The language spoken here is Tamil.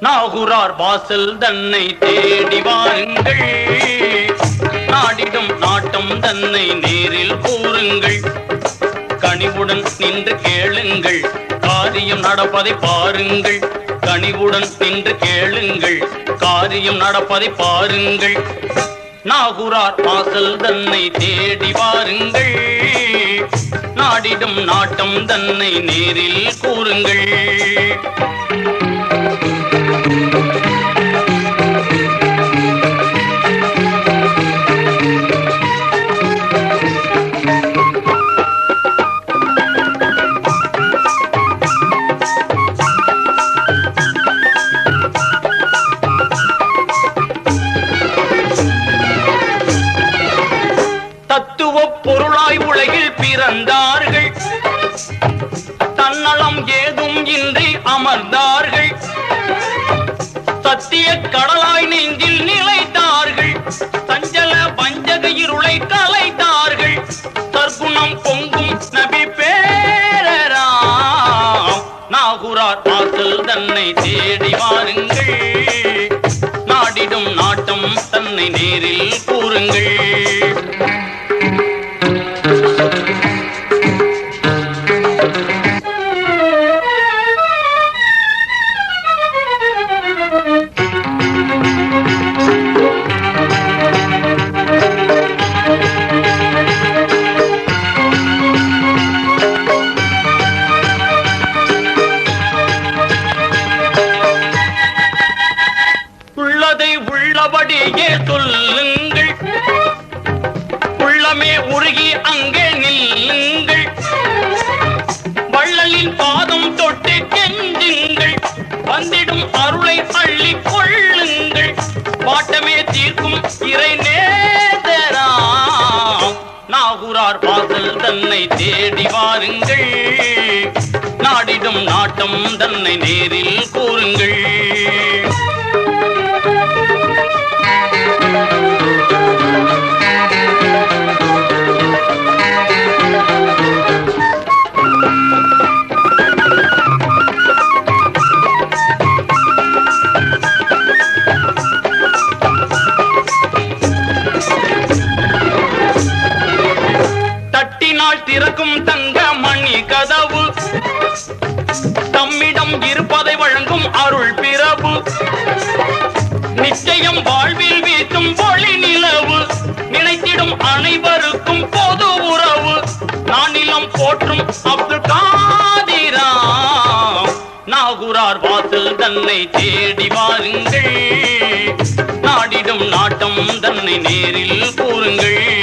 நாகூரார் வாசல் தன்னை தேடி வாருங்கள், நாடிடும் நாட்டம் தன்னை நேரில் கூறுங்கள். கனிவுடன் நின்று கேளுங்கள், காரியம் நடப்பதை பாருங்கள். கனிவுடன் நின்று கேளுங்கள், காரியம் நடப்பதை பாருங்கள். நாகூரார் வாசல் தன்னை தேடி வாருங்கள், நாடிடும் நாட்டம் தன்னை நேரில் கூறுங்கள். பொருளாய் உலகில் பிறந்தார்கள், தன்னலம் ஏதும் இன்றி அமர்ந்தார்கள். சத்திய கடலாய் நெஞ்சில் நிலைத்தார்கள், சஞ்சல வஞ்சக இருளை கலைத்தார்கள். சற்குணம் பொங்கும் நபி பேரராம், நாகூரார் வாசல் தன்னை தேடி வாருங்கள், நாடிடும் நாட்டம் தன்னை நேரில் கூறுங்கள். உள்ளபடியே சொல்லுங்கள், உள்ளமே உருகி அங்கே நில்லுங்கள். வள்ளலின் பாதம் தொட்டு கெஞ்சுங்கள், வந்திடும் அருளை அள்ளி கொள்ளுங்கள். பாட்டமே தீர்க்கும் இறை நேதராம், நாகூரார் வாசல் தன்னை தேடி வாருங்கள், நாடிடும் நாட்டம் தன்னை நேரில் கூறுங்கள். தட்டினால் திறக்கும் தங்க மணி கதவு, தம்மிடம் இருப்பதை வழங்கும் அருள் பிரபு. நிச்சயம் வாழ்வில் வீசும் ஒளி நிலவு, நினைத்திடும் அனைவருக்கும் பொது உறவு. நானிலம் போற்றும் அப்துல் காதிராம், நாகூரார் வாசல் தன்னை தேடி வாருங்கள், நாடிடும் நாட்டம் தன்னை நேரில் கூறுங்கள்.